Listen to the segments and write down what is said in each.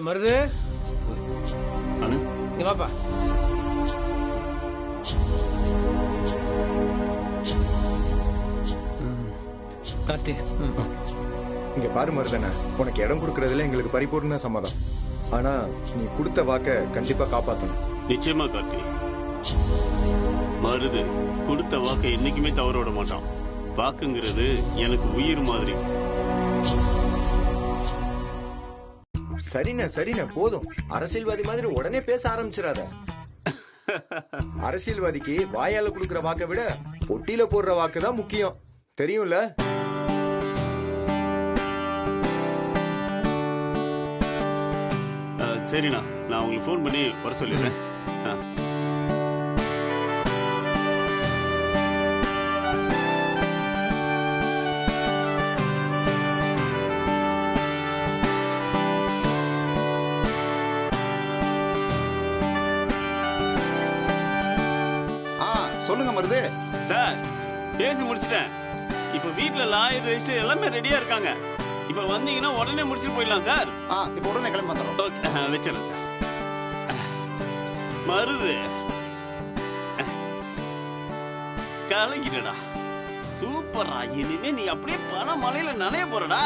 மருது அண்ணா இங்க வாப்பா. கார்த்தி, இங்க பாரு மருதண்ணா, உனக்கு இடம் கொடுக்கறதுல எங்களுக்கு பரிபூர்ண சம்மதம். ஆனா நீ கொடுத்த வாக்க கண்டிப்பா காப்பாத்தணும். நிச்சயமா கார்த்தி. மருது கொடுத்த வாக்கை என்னைக்குமே தவற விட மாட்டான். வாக்குங்கிறது எனக்கு உயிர் மாதிரி. சரிண்ணே சரிண்ணே, போதும். அரசியல்வாதி மாதிரி உடனே பேச ஆரம்பிச்சிடாத. அரசியல்வாதிக்கு வாயால கொடுக்கற வாக்கை விட பொட்டியில போடுற வாக்கு தான் முக்கியம், தெரியும்ல? சரிண்ணா, நான் உங்களுக்கு ஃபோன் பண்ணி வர சொல்லிடுறேன். சொல்லுங்க மருது. சார், பேசி முடிச்சிட்டேன். இப்ப வீட்டுல லாயர் ரெஜிஸ்டர் எல்லாமே ரெடியா இருக்காங்க. இப்ப வந்தீங்கன்னா உடனே முடிச்சுட்டு போயிடலாம் சார். இப்ப உடனே கிளம்பி வந்துடுறோம். வச்சிடறேன் சார். மருது கலங்கிட்டடா, சூப்பரா. இனிமே நீ அப்படியே பல மலையில நனைய போறடா.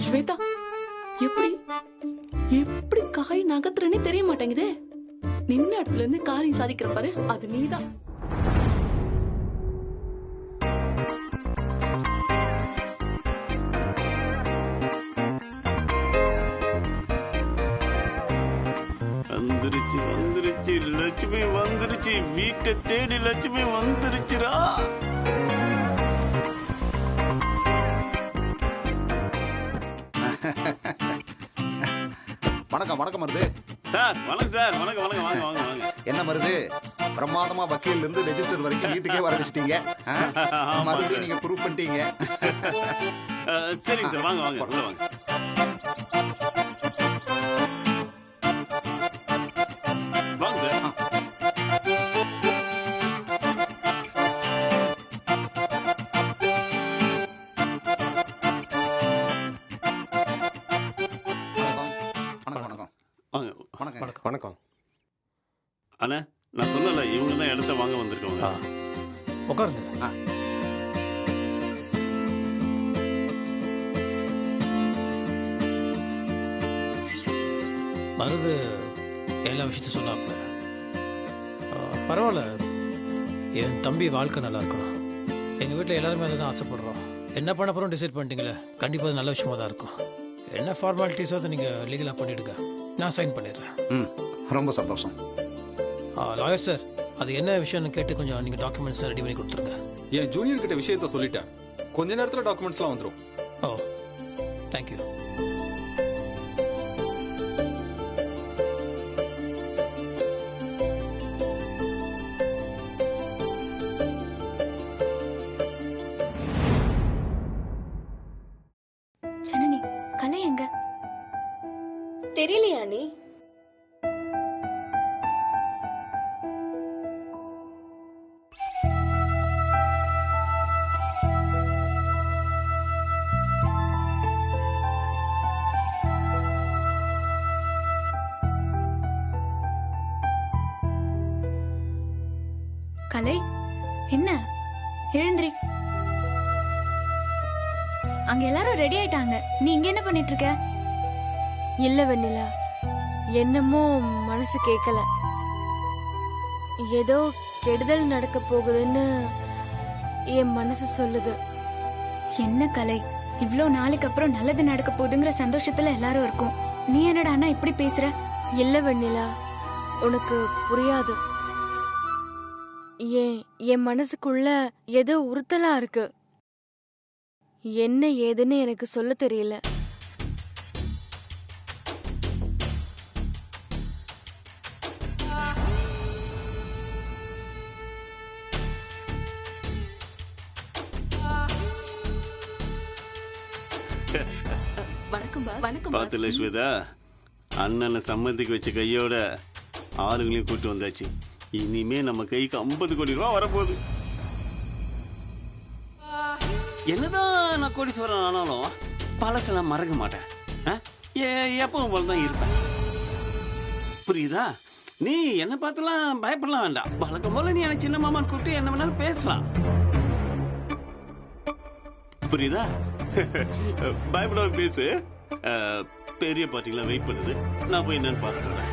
ஸ்வேதா, எப்படி எப்படி காய் நகத்துறனே தெரிய மாட்டேங்குது. நின்ன இடத்துல இருந்து காரியம் சாதிக்கிற பாரு, அது நீதான். வந்துருச்சு வந்துருச்சு, லட்சுமி வந்துருச்சு. வீட்டை தேடி லட்சுமி வந்துருச்சுடா. வணக்கம் வணக்கம் மருது. சார் வணக்கம் சார். வணக்கம் வணக்கம். வாங்க வாங்க வாங்க. என்ன மருது, பிரமாதமா வக்கீல் இருந்து ரெஜிஸ்டர் வரைக்கும் வீட்டுக்கே வர வச்சிட்டீங்க. மருது நீங்க ப்ரூவ் பண்ணிட்டீங்க. சரிங்க சார், வாங்க வாங்க உள்ள வாங்க. வாங்க சார். வணக்கம். அண்ணா, நான் சொன்னல, இவங்க தான் இடத்த வாங்க வந்திருக்கவங்க. உட்காருங்க. மருது எல்லா விஷயத்தையும் சொன்னாப்ல. பரவாயில்ல, என் தம்பி வாழ்க்கை நல்லா இருக்கணும். எங்கள் வீட்டில் எல்லாருமே அதை தான் ஆசைப்படுறோம். என்ன பண்ண போகிறோம் டிசைட் பண்ணிட்டீங்களே, கண்டிப்பாக அது நல்ல விஷயமா தான் இருக்கும். என்ன ஃபார்மாலிட்டிஸோ அதை நீங்கள் லீகலாக பண்ணிவிடுங்க, நான் சைன் பண்ணிடுறேன். ரொம்ப சந்தோஷம். லாயர் சார், அது என்ன விஷயம்னு கேட்டு கொஞ்சம் நீங்கள் டாக்குமெண்ட்ஸ் ரெடி பண்ணி கொடுத்துருங்க. என் ஜூனியர் கிட்ட விஷயத்த சொல்லிட்டேன். கொஞ்ச நேரத்தில் டாக்குமெண்ட்ஸ்லாம் வந்துடும். ஓ, தேங்க்யூ. ஜனனி, கலை எங்க? தெரியலையா நீ? கலை, என்ன எழுந்திரி. அங்க எல்லாரும் ரெடி ஆயிட்டாங்க, நீ இங்க என்ன பண்ணிட்டு இருக்க? இல்ல வெண்ணிலா, என்னமோ மனசு கேட்கல. ஏதோ கெடுதல் நடக்க போகுதுன்னு என் மனசு சொல்லுது. என்ன கலை, இவ்ளோ நாளைக்கு அப்புறம் நல்லது நடக்க போகுதுங்கிற சந்தோஷத்துல எல்லாரும் இருக்கும். நீ என்னடா அண்ணா இப்படி பேசுற? இல்ல வெண்ணிலா, உனக்கு புரியாது. என் மனசுக்குள்ள ஏதோ உறுத்தலா இருக்கு. என்ன ஏதுன்னு எனக்கு சொல்ல தெரியல. பாத்துல ஸ்வேதா, அண்ணனை சம்மதிக்கு வச்ச கையோட ஆளுங்களையும் கூட்டு வந்தாச்சு. இனிமே நம்ம கைக்கு 50 கோடி ரூபாய் வரப்போகுது. என்னதான் நான் கோடீஸ்வரன் ஆனாலும் பழசெல்லாம் மறக்க மாட்டேன். எப்பவும் போல தான் இருப்பேன். புரியுதா? நீ என்ன பார்த்துலாம் பயப்படலாம் வேண்டாம். வழக்கம் போல நீ எனக்கு சின்ன மாமான்னு கூப்பிட்டு என்ன வேணாலும் பேசலாம். புரியுதா? பயப்படாம பேசு. பெரிய பார்ட்டிலாம் வெயிட் பண்ணுது. நான் போய் என்னன்னு பார்த்துக்கிறேன்.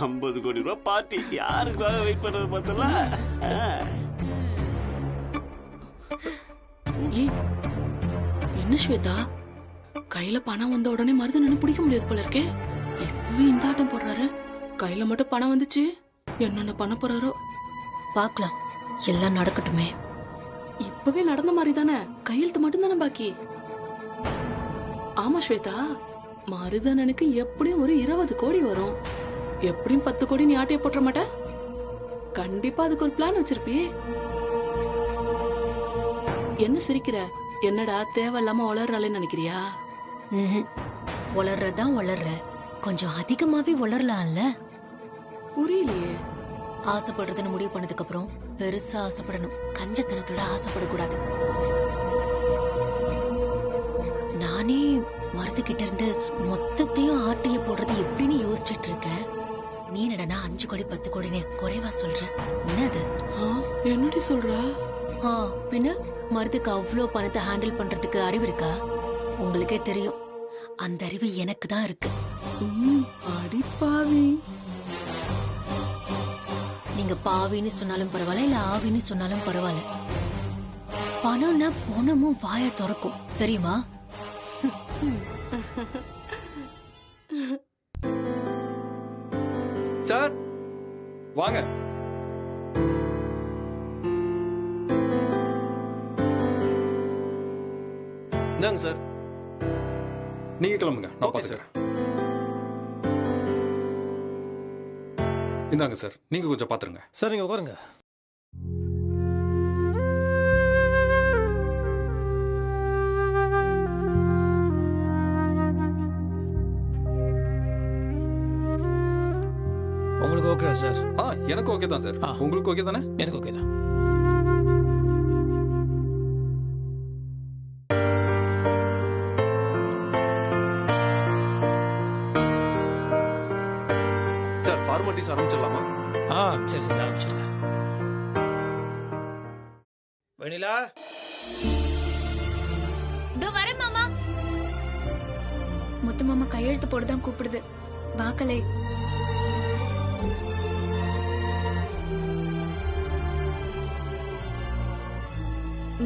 50 கோடி ரூபாய் பார்ட்டி யாருக்காக வெயிட் பண்றது பார்த்தலாம். என்ன ஸ்வேதா, கையில பணம் வந்த உடனே மருதனன்னு பிடிக்க முடியாது போல இருக்கே. இப்பவே இந்த ஆட்டம் போடுறாரு. கையில மட்டும் பணம் வந்துச்சு, என்னென்ன பண்ண போறாரோ பார்க்கலாம். எல்லாம் நடக்கட்டுமே. இப்பவே நடந்த மாதிரி தானே, கையெழுத்து மட்டும் தானே பாக்கி. ஆமா ஸ்வேதா, மருதனனுக்கு எப்படியும் ஒரு 20 கோடி வரும். எப்படியும் 10 கோடி நீ ஆட்டைய போட்டுற மாட்ட? கண்டிப்பா அதுக்கு ஒரு பிளான் வச்சிருப்பியே. என்ன சிரிக்கிற? என்னடா தேவையில்லாம வளர்றாளேன்னு நினைக்கிறியா? வளர்றதான் வளர்ற, கொஞ்சம் அதிகமாவே வளரலாம்ல. புரியலையே. ஆசைப்படுறதுன்னு முடிவு பண்ணதுக்கு அப்புறம் பெருசா ஆசைப்படணும், கஞ்சத்தனத்தோட ஆசைப்படக்கூடாது. நானே மருத்துக்கிட்ட இருந்து மொத்தத்தையும் ஆட்டைய போடுறது எப்படின்னு யோசிச்சுட்டு இருக்க. நீ என்னடா 5 கோடி 10 கோடின்னு குறைவா சொல்ற? என்னது? என்னடி சொல்ற? பின்ன மருத்துக்கு அவ்வளோ பணத்தை ஹேண்டில் பண்றதுக்கு அறிவு இருக்கா? உங்களுக்கே தெரியும், அந்த அறிவு எனக்கு தான் இருக்கு. அடிப்பாவி. நீங்க பாவின்னு சொன்னாலும் பரவாயில்ல, இல்ல ஆவின்னு சொன்னாலும் பரவாயில்ல. பணம்னா பணமும் வாய திறக்கும், தெரியுமா? சார் வாங்க. இந்தாங்க சார், நீங்க கிளம்புங்க, நான் பாத்துக்கிறேன். இந்தாங்க சார், நீங்க கொஞ்சம் பாத்துருங்க. சார் நீங்க உட்காருங்க. உங்களுக்கு ஓகே சார்? எனக்கு ஓகே தான் சார். உங்களுக்கு ஓகே தானே? எனக்கு ஓகே தான். சார் ஃபார்மாலிட்டிஸ் ஆரம்பிச்சிடலாமா? சரி சரி ஆரம்பிச்சிருங்க. வெண்ணிலா, இதோ வரேன் மாமா. முத்து மாமா கையெழுத்து போடுதான் கூப்பிடுது. வாக்கலை.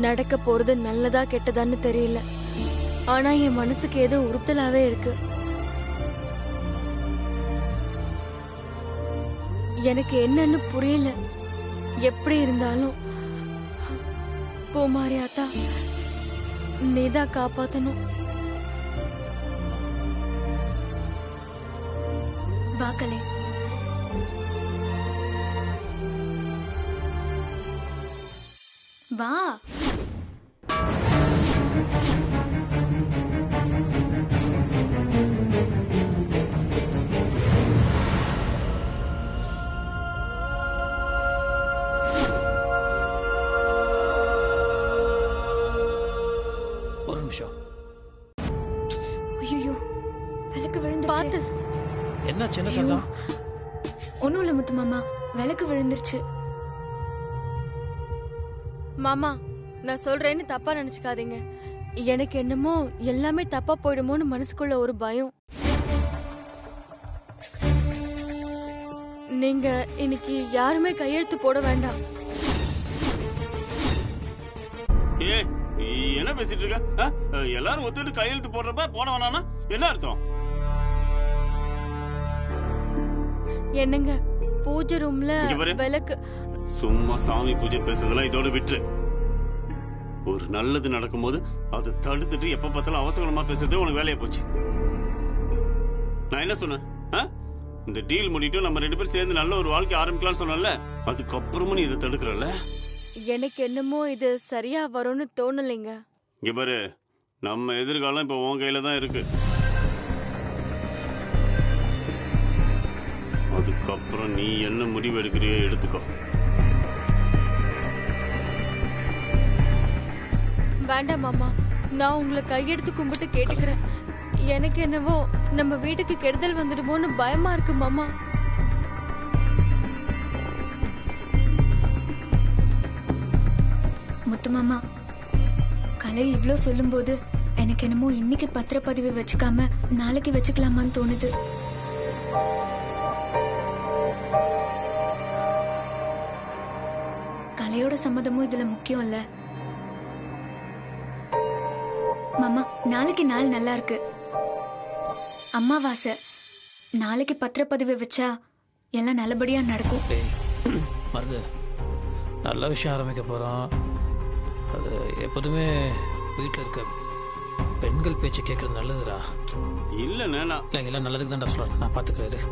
நடக்க போறது நல்லதா கெட்டதான்னு தெரியல, ஆனா என் மனசுக்கு ஏதோ உறுத்தலாவே இருக்கு. எனக்கு என்னன்னு புரியல. எப்படி இருந்தாலும் பூமாரி ஆத்தா நீதான் காப்பாத்தணும். வாக்கலை. வா. ஒரு நிமிஷம். ஐயோ, விளக்கு விழுந்துருச்சு. பாத்து. என்ன சின்ன சத்தம்? ஒண்ணும் இல்ல முத்து மாமா, விளக்கு விழுந்துருச்சு. மாமா, நான் சொல்றேன்னு தப்பா நினைச்சுக்காதீங்க. எனக்கு என்னமோ எல்லாமே தப்பா போயிடுமோன்னு மனசுக்குள்ள ஒரு பயம். நீங்க இன்னைக்கு யாருமே கையெழுத்து போட வேண்டாம். என்ன பேசிட்டு இருக்க? எல்லாரும் ஒத்துட்டு கையெழுத்து போடுறப்ப போட வேணாம்னா என்ன அர்த்தம்? என்னங்க, பூஜை ரூம்ல விளக்கு. சும்மா சாமி பூஜை பேசுறதெல்லாம் இதோட விட்டு. ஒரு நல்லது நடக்கும்போது அதை தடுத்துட்டு எப்ப பார்த்தாலும் அவசரமா பேசுறதே உனக்கு வேலையா போச்சு. நான் என்ன சொன்னேன்? இந்த டீல் முடிட்டு நம்ம 2 பேரும் சேர்ந்து நல்ல ஒரு வாழ்க்கை ஆரம்பிக்கலாம்னு சொன்னல, அதுக்கப்புறமும் நீ இதை தடுக்கிறல்ல. எனக்கு என்னமோ இது சரியா வரும்னு தோணலைங்க. இங்க பாரு, நம்ம எதிர்காலம் இப்ப உன் கையில தான் இருக்கு. அதுக்கப்புறம் நீ என்ன முடிவு எடுக்கிறியோ எடுத்துக்கோ. வேண்டாம் மாமா, நான் உங்களை கையெடுத்து கும்பிட்டு கேட்டுக்கிறேன். எனக்கு என்னவோ நம்ம வீட்டுக்கு கெடுதல் வந்துடுமோன்னு பயமா இருக்கு மாமா. முத்து மாமா, கலை இவ்ளோ சொல்லும்போது எனக்கு என்னமோ இன்னைக்கு பத்திரப்பதிவு வச்சுக்காம நாளைக்கு வச்சுக்கலாமான்னு தோணுது. கலையோட சம்மதமும் இதுல முக்கியம் இல்ல மாமா. நாளைக்கு நாள் நல்லா இருக்கு, அம்மாவாசை. நாளைக்கு பத்திரப்பதிவு வச்சா எல்லாம் நல்லபடியா நடக்கும். மருது, நல்ல விஷயம் ஆரம்பிக்க போறோம். அது எப்போதுமே வீட்டில் இருக்க பெண்கள் பேச்சு கேட்கறது நல்லதுடா. இல்லைண்ணே, நான் இல்லை எல்லாம் நல்லதுக்கு தான்டா சொல்கிறேன். நான் பார்த்துக்கிறேன்.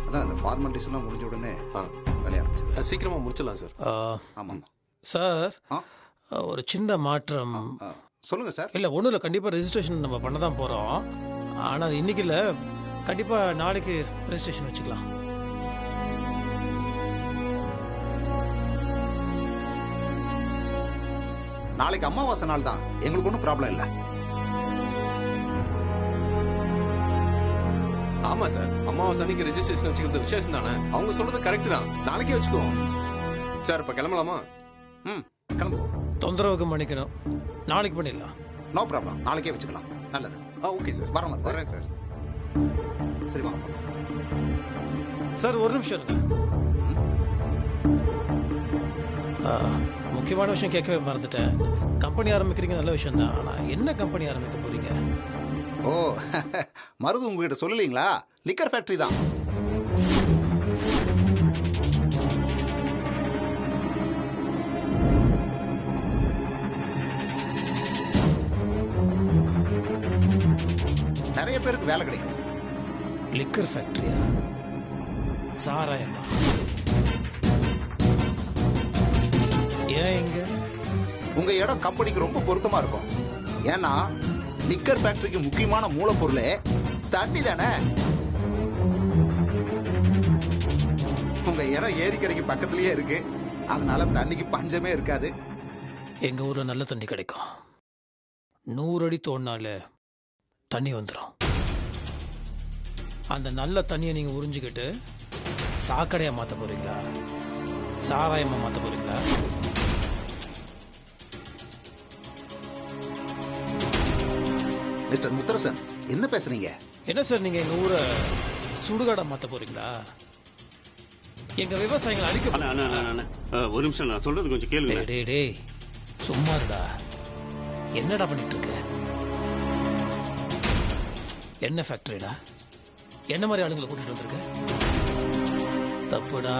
அதான் அந்த ஃபார்மாலிட்டிஸ் எல்லாம் முடிஞ்ச உடனே வேலையை ஆரம்பிச்சு சீக்கிரமா முடிச்சிடலாம் சார். ஆமாம் சார், ஒரு சின்ன மாற்றம். சொல்லுங்க சார். இல்லை ஒன்றும் இல்லை, கண்டிப்பாக ரெஜிஸ்ட்ரேஷன் நம்ம பண்ண தான் போகிறோம். ஆனால் அது இன்னைக்கு இல்லை, கண்டிப்பாக நாளைக்கு ரெஜிஸ்ட்ரேஷன் வச்சுக்கலாம். நாளைக்கு அமாவாசை நாள் தான், எங்களுக்கு ஒன்றும் ப்ராப்ளம் இல்லை. ஆமா சார், அமாவாசை அன்னைக்கு ரெஜிஸ்ட்ரேஷன் வச்சுக்கிறது விசேஷம் தானே. அவங்க சொல்றது கரெக்ட் தான், நாளைக்கே வச்சுக்குவோம். சார் இப்ப கிளம்பலாமா? கிளம்புவோம். தொந்தரவுக்கு மன்னிக்கணும், நாளைக்கு பண்ணிடலாம். நோ ப்ராப்ளம், நாளைக்கே வச்சுக்கலாம். நல்லது. ஓகே சார், வரேன் சார். சரி வாங்க. சார் ஒரு நிமிஷம் இருங்க. முக்கியமான விஷயம் கேட்கவே மறந்துட்டேன். கம்பெனி ஆரம்பிக்கிறீங்க, நல்ல விஷயம் தான். ஆனால் என்ன கம்பெனி ஆரம்பிக்க போறீங்க? ஓ, மருது உங்ககிட்ட சொல்லலீங்களா? லிக்கர் ஃபேக்டரி தான். நிறைய பேருக்கு வேலை கிடைக்கும். லிக்கர் ஃபேக்டரியா? சாராயமா? ஏன் இங்க? உங்க இடம் கம்பெனிக்கு ரொம்ப பொருத்தமா இருக்கும். ஏன்னா லிக்கர் ஃபேக்டரிக்கு முக்கியமான மூலப்பொருளே தண்ணி தானே. உங்க இடம் ஏரிக்கரைக்கு பக்கத்திலேயே இருக்கு, அதனால தண்ணிக்கு பஞ்சமே இருக்காது. எங்க ஊர்ல நல்ல தண்ணி கிடைக்கும். 100 அடி தோண்டினாலே தண்ணி வந்துடும். அந்த நல்ல தண்ணியை நீங்க உறிஞ்சிக்கிட்டு சாக்கடையா மாத்த போறீங்களா, சாராயமா மாத்த போறீங்களா? மிஸ்டர் முத்தரசன், என்ன பேசுறீங்க? என்ன சார், நீங்க எங்க ஊரை சுடுகாடா மாத்த போறீங்களா? எங்க விவசாயிகள் அழிக்க. ஒரு நிமிஷம், நான் சொல்றது கொஞ்சம் கேளுங்க. டேய் சும்மா இருடா. என்னடா பண்ணிட்டு இருக்க? என்ன ஃபேக்டரிடா? என்ன மாதிரி ஆளுங்களை கூட்டிட்டு வந்திருக்க? தப்புடா.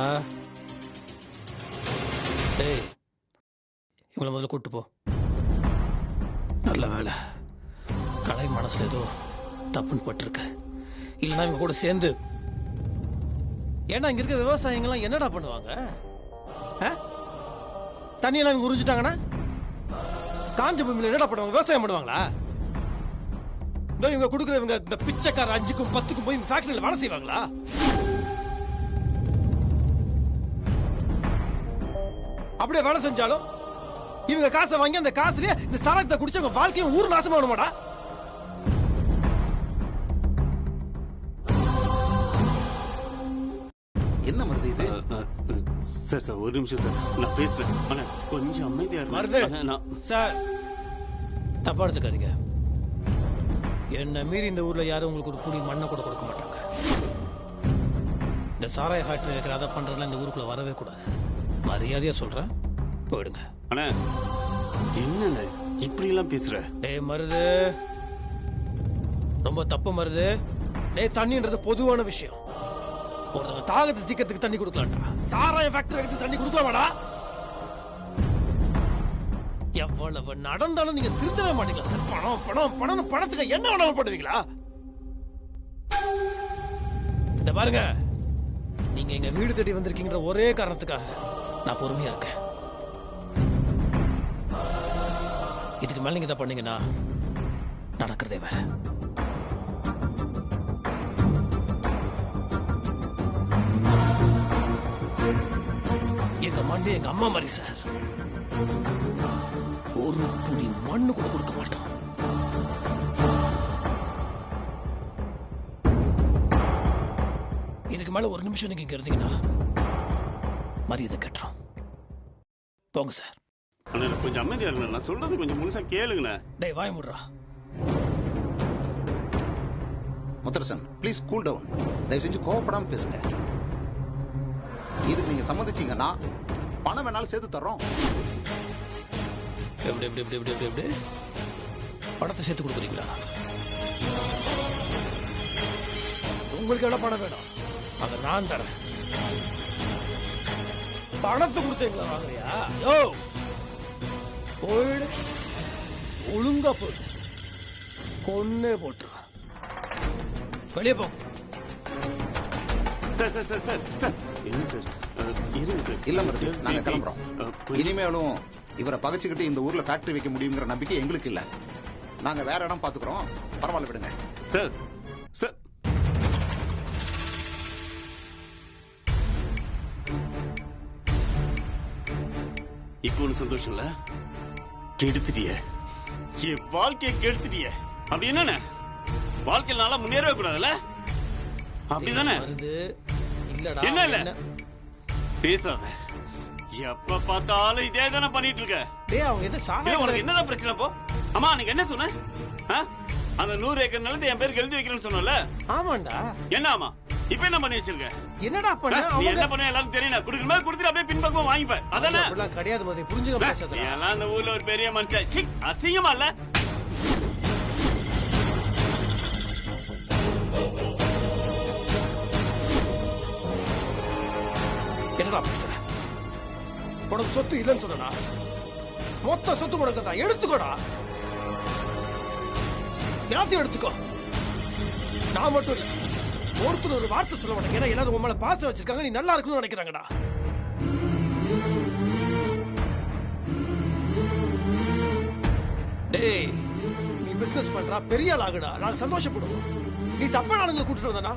டேய் இவங்களை முதல்ல கூட்டு போ. நல்ல வேலை, கலை மனசுல ஏதோ தப்புன்னு பட்டிருக்க. இல்லைன்னா இவங்க கூட சேர்ந்து. ஏன்னா இங்க இருக்க விவசாயிகள்லாம் என்னடா பண்ணுவாங்க? தண்ணியெல்லாம் இவங்க உறிஞ்சிட்டாங்கன்னா காஞ்ச பூமியில என்னடா பண்ணுவாங்க? விவசாயம் பண்ணுவாங்களா? இவங்க கொடுக்குற இவங்க இந்த பிச்சைக்கார 5க்கும் 10க்கும் போய் ஃபேக்டரியில வேலை செய்வாங்களா? அப்படியே வேலை செஞ்சாலும் இவங்க காசை வாங்கி அந்த காசுலயே இந்த சாராயத்தை குடிச்சு அவங்க வாழ்க்கையும் ஊர் நாசமா வேணுமாடா? என்ன மருது இது? சார் ஒரு நிமிஷம் சார், நான் பேசுறேன். ஆனா கொஞ்சம் அமைதியா இருக்கு. சார் தப்பா எடுத்துக்காதீங்க. என்ன மீறி இந்த ஊர்ல யாரும் உங்களுக்கு ஒரு குடி மண்ணை கூட கொடுக்க மாட்டாங்க. இந்த சாராய ஃபேக்டரி வைக்கிற அதை பண்றதுலாம் இந்த ஊருக்குள்ள வரவே கூடாது. மரியாதையா சொல்றேன், போயிடுங்க. அண்ணா என்ன இப்படி எல்லாம் பேசுற? டேய் மருது, ரொம்ப தப்பு மருது. டேய் தண்ணின்றது பொதுவான விஷயம். ஒருத்தவங்க தாகத்தை தீக்கிறதுக்கு தண்ணி கொடுக்கலாம்டா. சாராய ஃபேக்டரி வைக்கிறதுக்கு தண்ணி கொடுக்கலாமாடா? எவ்வளவு நடந்தாலும் நீங்க திருந்தவே மாட்டீங்களா சார்? பணம் பணம் பணம், பணத்துக்கு என்ன வேணாலும் பண்ணுவீங்களா? இந்த பாருங்க, நீங்க எங்க வீடு தேடி வந்திருக்கீங்கிற ஒரே காரணத்துக்காக நான் பொறுமையா இருக்கேன். இதுக்கு மேல நீங்க தான் பண்ணீங்கன்னா நடக்கிறதே வேற. தம்பி எங்க அம்மா மாதிரி சார். ஒரு புடி மண்ணு கூட கொடுக்க மாட்டோம். இதுக்கு மேல ஒரு நிமிஷம் நீங்க இங்க இருந்தீங்கன்னா மரியாதை கட்டுறோம். போங்க சார். அண்ணா கொஞ்சம் அமைதியா இருங்க, நான் சொல்றது கொஞ்சம் முழுசா கேளுங்கண்ணே. டேய் வாய முடுறா. Mutharasan please cool down. தயவு செஞ்சு கோவப்படாம பேசுங்க. இதுக்கு நீங்க சம்மதிச்சீங்கன்னா பணம் வேணாலும் சேர்த்து தர்றோம். எப்படி எப்படி எப்படி எப்படி எப்படி பணத்தை சேர்த்து கொடுக்குறீங்களா? உங்களுக்கு எவ்வளவு பணம் வேணும் அதை நான் தரேன். பணத்தை கொடுத்தீங்களா வாங்குறியா? யோ போயிடு, ஒழுங்கா போயிடு, கொன்னே போட்டு வெளியே போ. Sir sir sir sir sir என்ன சார் இருங்க சார். இல்ல மருது, நாங்க கிளம்புறோம். இனிமேலும் இவரை பகைச்சுக்கிட்டு இந்த ஊர்ல ஃபேக்டரி வைக்க முடியுங்கிற நம்பிக்கை எங்களுக்கு இல்ல. நாங்க வேற இடம் பாத்துக்கிறோம், பரவாயில்ல விடுங்க. சார் சார் இப்போ ஒண்ணு சந்தோஷம் இல்ல, கெடுத்துட்டிய என் வாழ்க்கையை கெடுத்துட்டிய. அப்படி என்னண்ணே வாழ்க்கையில நல்லா முன்னேறவே கூடாதுல்ல, அப்படிதானே? இல்லடா என்ன இல்ல பேசாத, எப்ப பார்த்தாலும் இதே தானே பண்ணிட்டு இருக்க. டேய் அவங்க என்ன சாமி, உனக்கு என்னதான் பிரச்சனை போ? அம்மா நீங்க என்ன சொன்ன? அந்த 100 ஏக்கர் நிலத்தை என் பேருக்கு எழுதி வைக்கிறேன்னு சொன்னல. ஆமாண்டா. என்ன ஆமா இப்ப என்ன பண்ணி வச்சிருக்க? என்னடா பண்ண? நீ என்ன பண்ண எல்லாரும் தெரியும். குடுக்குற மாதிரி கொடுத்துட்டு அப்படியே பின்பக்கம் வாங்கிப்ப. அதானே? அப்படிலாம் கிடையாது மாதிரி புரிஞ்சுக்க பேசாதடா. எல்லாம் இந்த ஊர்ல ஒரு பெரிய மனுஷன். சி அசிங்கமா இல்ல? என்னடா பேசுற? உனக்கு சொத்து இல்லைன்னு சொன்னா மொத்த சொத்து கொடுக்கடா, எடுத்துக்கோடா, எல்லாத்தையும் எடுத்துக்கோ. நான் மட்டும் இல்ல, ஒருத்தர் ஒரு வார்த்தை சொல்ல மாட்டேங்க. ஏன்னா எல்லாரும் உன் மேல பாசம் வச்சிருக்காங்க, நீ நல்லா இருக்கணும்னு நினைக்கிறாங்கடா. டேய் நீ பிசினஸ் பண்றா, பெரிய ஆள் ஆகுடா, நாங்க சந்தோஷப்படுவோம். நீ தப்பான ஆளுங்களை கூட்டிட்டு வந்தனா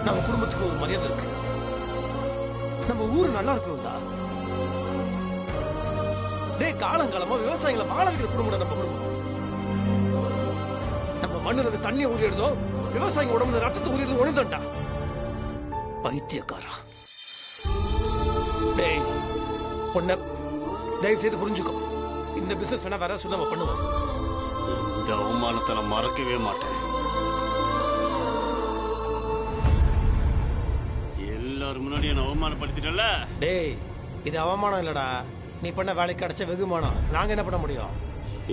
நம்ம குடும்பத்துக்கு ஒரு மரியாதை இருக்கு. நம்ம ஊரு நல்லா இருக்கணும்டா. டேய் காலங்காலமா விவசாயிகளை வாழ வைக்கிற குடும்பம் நம்ம குடும்பம். நம்ம மண்ணுல தண்ணியை ஊறிடுதோ, விவசாயிங்க உடம்புல ரத்தத்தை ஊறிடுதோ ஒண்ணுதான்டா. பைத்தியக்காரா. டேய் பொண்ண தயவு செய்து புரிஞ்சுக்கோ. இந்த பிசினஸ் வேணா வேற சொல்லி நம்ம பண்ணுவோம். இந்த அவமானத்தை நான் மறக்கவே மாட்டேன். எல்லாரும் முன்னாடி என்ன அவமானப்படுத்திட்டல. டேய் இது அவமானம் இல்லடா, நீ பண்ண வேலைக்கு கிடைச்ச வெகுமானம். நாங்க என்ன பண்ண முடியும்?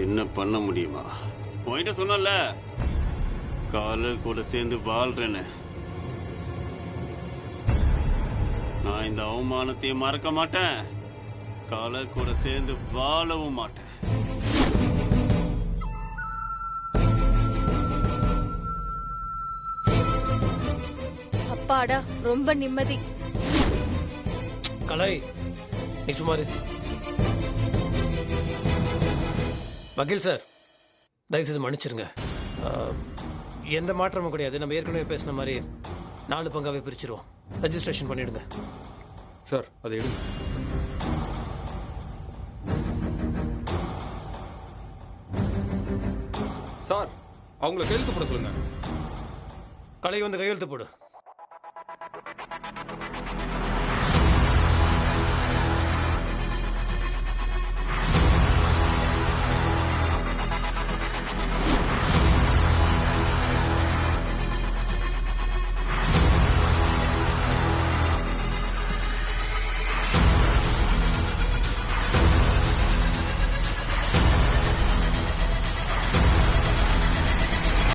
என்ன பண்ண முடியுமா? உன்கிட்ட சொன்னல கால கூட சேர்ந்து வாழ்றேன்னு. நான் இந்த அவமானத்தையும் மறக்க மாட்டேன், கால கூட சேர்ந்து வாழவும் மாட்டேன். அப்பாடா ரொம்ப நிம்மதி. கலை நீ சுமாரு. வக்கீல் சார் தயவுசெய்து மன்னிச்சிருங்க. எந்த மாற்றமும் கிடையாது. நம்ம ஏற்கனவே பேசின மாதிரி 4 பங்காவே பிரிச்சிருவோம். ரெஜிஸ்ட்ரேஷன் பண்ணிடுங்க. சார் அதை எடுங்க. சார் அவங்கள கையெழுத்து போட சொல்லுங்க. கலை வந்து கையெழுத்து போடு.